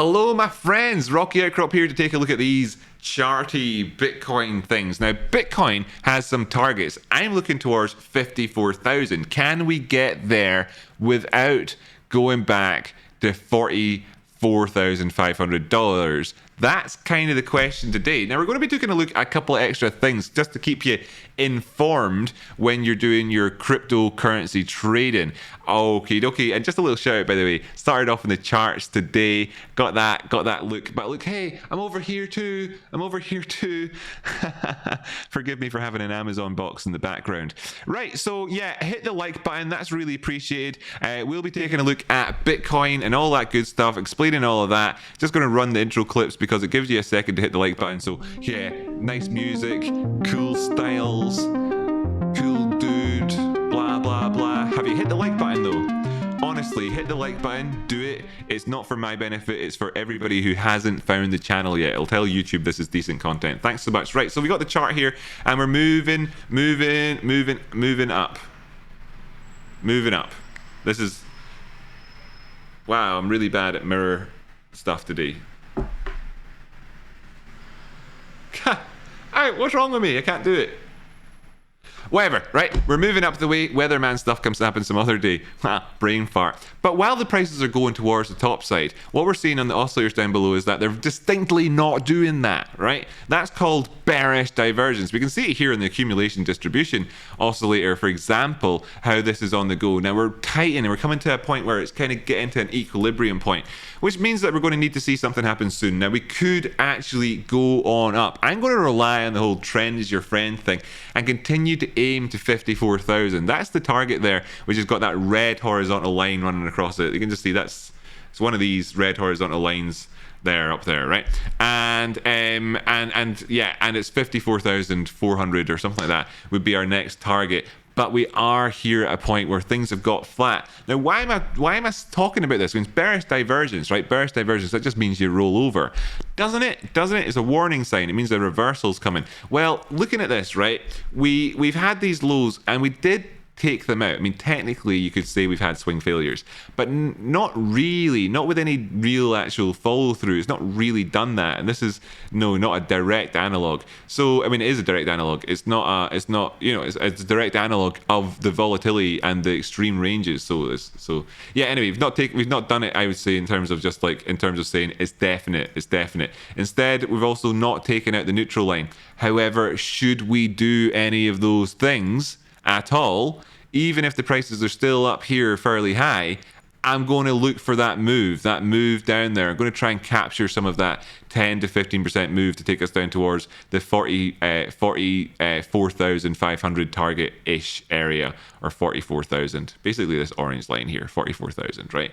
Hello, my friends. Rocky Outcrop here to take a look at these charty Bitcoin things. Now, Bitcoin has some targets. I'm looking towards 54,000. Can we get there without going back to $44,500? That's kind of the question today. Now, we're going to be taking a look at a couple of extra things just to keep you informed when you're doing your cryptocurrency trading. Okie dokie. And just a little shout out, by the way, started off in the charts today. Got that look. But look, hey, I'm over here too. Forgive me for having an Amazon box in the background. Right, so yeah, hit the like button. That's really appreciated. We'll be taking a look at Bitcoin and all that good stuff, explaining all of that. Just going to run the intro clips because it gives you a second to hit the like button. So yeah, nice music, cool styles, cool dude, blah blah blah. Have you hit the like button though? Honestly, hit the like button, do it. It's not for my benefit, it's for everybody who hasn't found the channel yet. It'll tell YouTube this is decent content. Thanks so much. Right, so we got the chart here and we're moving up. Moving up. This is, wow, I'm really bad at mirror stuff today. What's wrong with me? I can't do it. Whatever, right? We're moving up the way. Weatherman stuff comes to happen some other day. Brain fart. But while the prices are going towards the top side, what we're seeing on the oscillators down below is that they're distinctly not doing that, right? That's called bearish divergence. We can see it here in the accumulation distribution oscillator, for example, how this is on the go. Now we're tightening, we're coming to a point where it's kind of getting to an equilibrium point, which means that we're going to need to see something happen soon. Now we could actually go on up. I'm going to rely on the whole trend is your friend thing and continue to aim to 54,000. That's the target there, which has got that red horizontal line running across it. You can just see it's one of these red horizontal lines there up there, right? And yeah, and it's 54,400 or something like that would be our next target. But we are here at a point where things have got flat. Now, why am I talking about this? It means bearish divergence, right? Bearish divergence, that just means you roll over. Doesn't it? It's a warning sign. It means the reversal's coming. Well, looking at this, right? We've had these lows and we did take them out. I mean, technically you could say we've had swing failures, but not really, not with any real actual follow through. It's not really done that, and this is not a direct analog. So I mean, it is a direct analog. It's not it's a direct analog of the volatility and the extreme ranges. So yeah. Anyway, we've not done it, I would say, in terms of just like in terms of saying it's definite. Instead, we've also not taken out the neutral line. However, should we do any of those things at all, even if the prices are still up here fairly high, I'm going to look for that move down there. I'm going to try and capture some of that 10 to 15% move to take us down towards the 44,500 target-ish area, or 44,000. Basically this orange line here, 44,000, right?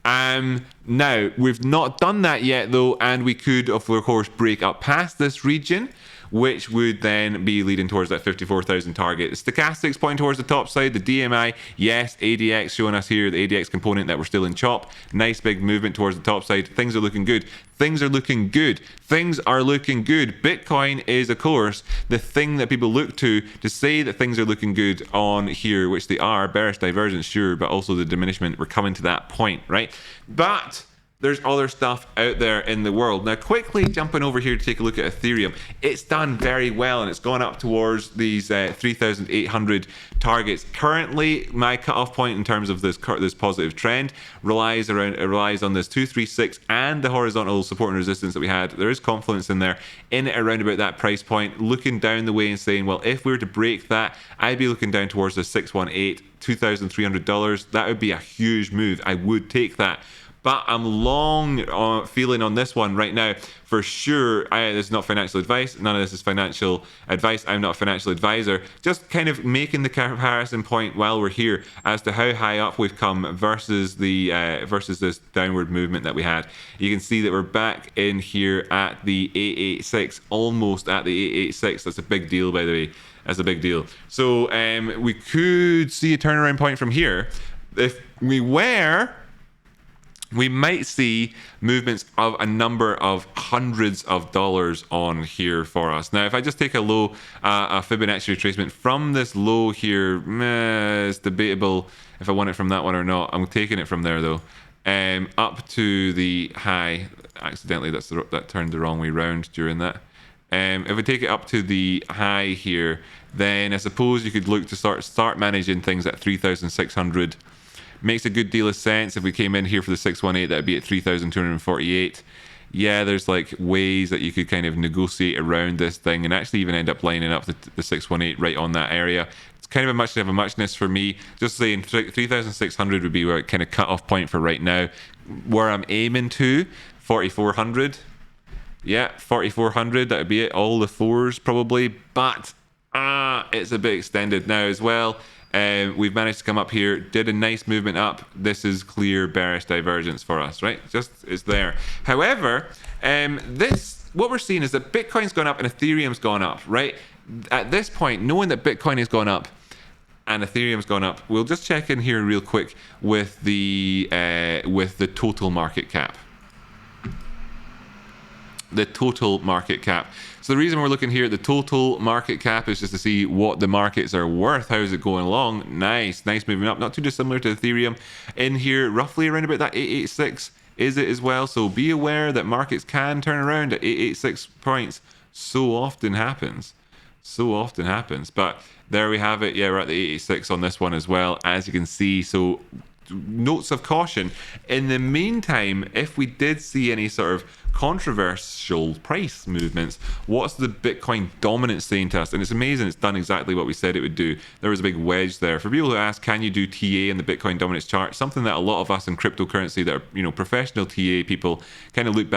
Now, we've not done that yet though, and we could, of course, break up past this region, which would then be leading towards that 54,000 target. The stochastics pointing towards the top side, the DMI, yes, ADX showing us here, the ADX component that we're still in chop. Nice big movement towards the top side. Things are looking good. Things are looking good. Bitcoin is, of course, the thing that people look to say that things are looking good on here, which they are. Bearish divergence, sure, but also the diminishment. We're coming to that point, right? But there's other stuff out there in the world. Now, quickly jumping over here to take a look at Ethereum. It's done very well and it's gone up towards these 3,800 targets. Currently, my cutoff point in terms of this positive trend relies on this 236 and the horizontal support and resistance that we had. There is confluence in there, in it around about that price point. Looking down the way and saying, well, if we were to break that, I'd be looking down towards the 618, $2,300. That would be a huge move. I would take that. But I'm long feeling on this one right now for sure. This is not financial advice. None of this is financial advice. I'm not a financial advisor. Just kind of making the comparison point while we're here as to how high up we've come versus this downward movement that we had. You can see that we're back in here at the 886, almost at the 886. That's a big deal, by the way. That's a big deal. So we could see a turnaround point from here. If we were, we might see movements of a number of hundreds of dollars on here for us. Now, if I just take a low, a Fibonacci retracement from this low here, it's debatable if I want it from that one or not. I'm taking it from there though. Up to the high. accidentally that turned the wrong way round during that. If we take it up to the high here, then I suppose you could look to start managing things at 3,600. Makes a good deal of sense. If we came in here for the 618, that'd be at 3,248. Yeah, there's like ways that you could kind of negotiate around this thing and actually even end up lining up the 618 right on that area. It's kind of a muchness for me. Just saying 3,600 would be where kind of cut off point for right now. Where I'm aiming to, 4,400. Yeah, 4,400, that would be it. All the fours probably, but it's a bit extended now as well. We've managed to come up here, did a nice movement up. This is clear bearish divergence for us, right? Just it's there. However, what we're seeing is that Bitcoin's gone up and Ethereum's gone up, right? At this point, knowing that Bitcoin has gone up and Ethereum's gone up, we'll just check in here real quick with the total market cap. The total market cap. So the reason we're looking here at the total market cap is just to see what the markets are worth. How is it going along? Nice movement up. Not too dissimilar to Ethereum. In here, roughly around about that 886 is it as well. So be aware that markets can turn around at 886 points. So often happens. But there we have it. Yeah, we're at the 886 on this one as well, as you can see. So notes of caution. In the meantime, if we did see any sort of controversial price movements, what's the Bitcoin dominance saying to us? And it's amazing, it's done exactly what we said it would do. There was a big wedge there. For people who ask, can you do TA in the Bitcoin dominance chart? Something that a lot of us in cryptocurrency that are, professional TA people kind of look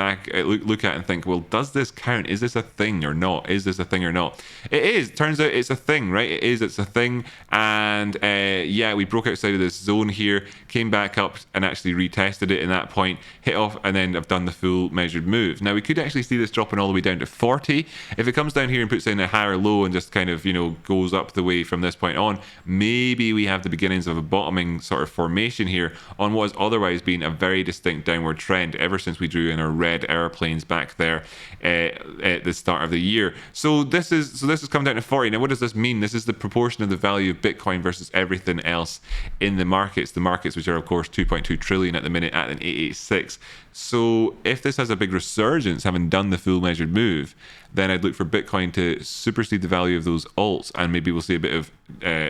at and think, well, does this count? Is this a thing or not? It is. Turns out it's a thing, right? It's a thing. And yeah, we broke outside of this zone here, came back up and actually retested it in that point, hit off, and then I've done the full measured move. Now we could actually see this dropping all the way down to 40. If it comes down here and puts in a higher low and just kind of goes up the way from this point on, maybe we have the beginnings of a bottoming sort of formation here on what has otherwise been a very distinct downward trend ever since we drew in our red airplanes back there at the start of the year. So this has come down to 40. Now what does this mean? This is the proportion of the value of Bitcoin versus everything else in the markets which are of course 2.2 trillion at the minute at an 886. So if this has a big resurgence, having done the full measured move, then I'd look for Bitcoin to supersede the value of those alts, and maybe we'll see a bit of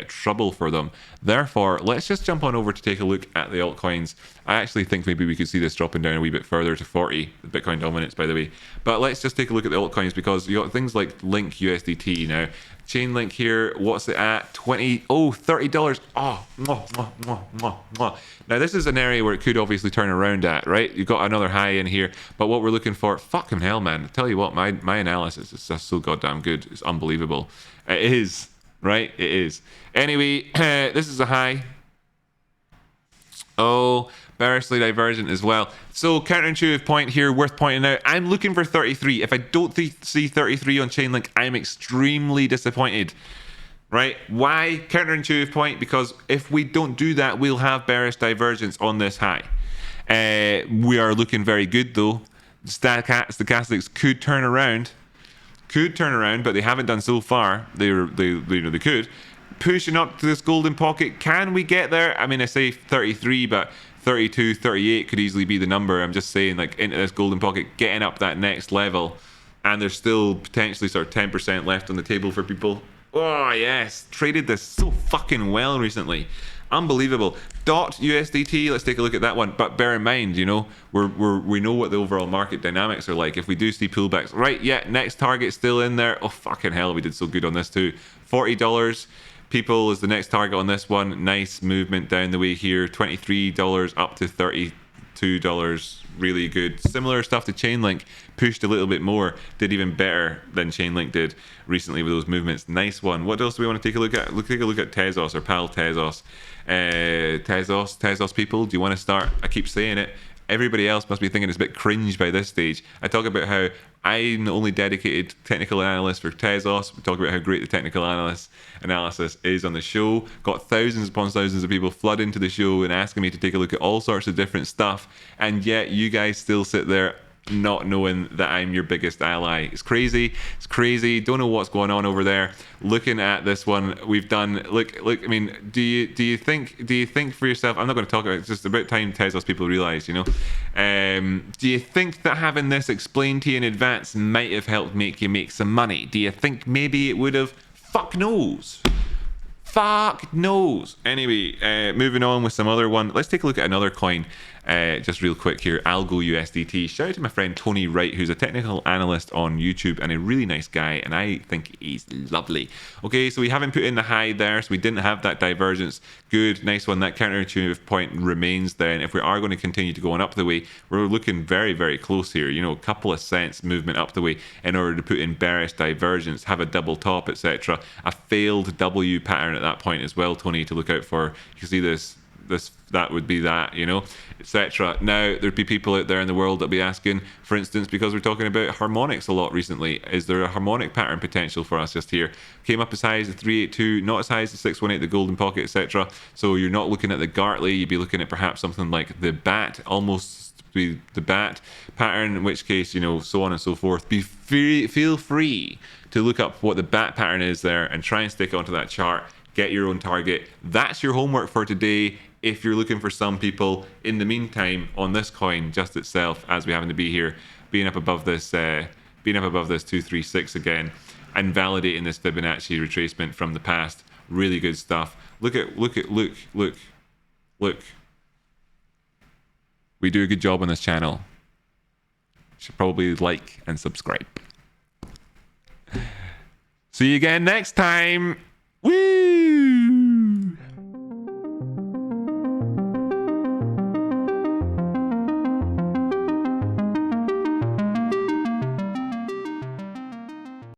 trouble for them. Therefore, let's just jump on over to take a look at the altcoins. I actually think maybe we could see this dropping down a wee bit further to 40, the Bitcoin dominance, by the way. But let's just take a look at the altcoins, because you got things like Link USDT now. Chainlink here, what's it at? $30. Oh, mwah, mwah, mwah, mwah, mwah. Now this is an area where it could obviously turn around at, right? You've got another high in here, but what we're looking for, fucking hell, man. I tell you what, my analysis is just so goddamn good. It's unbelievable. It is, right? It is. Anyway, this is a high. Oh, bearishly divergent as well. So counterintuitive point here, worth pointing out. I'm looking for 33. If I don't see 33 on Chainlink, I'm extremely disappointed. Right? Why? Counterintuitive point, because if we don't do that, we'll have bearish divergence on this high. We are looking very good though. Stochastics could turn around, but they haven't done so far. They could. Pushing up to this golden pocket. Can we get there? I mean, I say 33, but 32, 38 could easily be the number. I'm just saying, like, into this golden pocket, getting up that next level, and there's still potentially sort of 10% left on the table for people. Oh yes, traded this so fucking well recently, unbelievable. Dot USDT, let's take a look at that one. But bear in mind, we know what the overall market dynamics are like. If we do see pullbacks, right? Yeah, next target still in there. Oh fucking hell, we did so good on this too. $40. People is the next target on this one. Nice movement down the way here. $23 up to $32. Really good. Similar stuff to Chainlink. Pushed a little bit more. Did even better than Chainlink did recently with those movements. Nice one. What else do we want to take a look at? Take a look at Tezos, or pal Tezos. Tezos people, do you want to start? I keep saying it. Everybody else must be thinking it's a bit cringe by this stage. I talk about how I'm the only dedicated technical analyst for Tezos. We talk about how great the technical analysis is on the show. Got thousands upon thousands of people flood into the show and asking me to take a look at all sorts of different stuff. And yet you guys still sit there not knowing that I'm your biggest ally. It's crazy. It's crazy. Don't know what's going on over there. Looking at this one, we've done. Look. I mean, do you think for yourself? I'm not going to talk about it. It's just about time Tesla's people realize, do you think that having this explained to you in advance might have helped make you make some money? Do you think maybe it would have? Fuck knows. Fuck knows. Anyway, moving on with some other one. Let's take a look at another coin. Just real quick here, Algo USDT. Shout out to my friend Tony Wright, who's a technical analyst on YouTube and a really nice guy, and I think he's lovely. Okay, so we haven't put in the high there, so we didn't have that divergence. Good, nice one. That counterintuitive point remains there, and if we are going to continue to go on up the way, we're looking very, very close here. A couple of cents movement up the way in order to put in bearish divergence, have a double top, etc. A failed W pattern at that point as well, Tony, to look out for. You can see this, that would be that, etc. Now, there'd be people out there in the world that'll be asking, for instance, because we're talking about harmonics a lot recently, is there a harmonic pattern potential for us just here? Came up as high as the 382, not as high as the 618, the golden pocket, etc. So you're not looking at the Gartley, you'd be looking at perhaps something like the bat, almost be the bat pattern, in which case, so on and so forth. Feel free to look up what the bat pattern is there and try and stick onto that chart. Get your own target. That's your homework for today. If you're looking for some people, in the meantime, on this coin just itself, as we happen to be here, being up above this 236 again, and validating this Fibonacci retracement from the past. Really good stuff. Look. We do a good job on this channel. Should probably like and subscribe. See you again next time. Woo!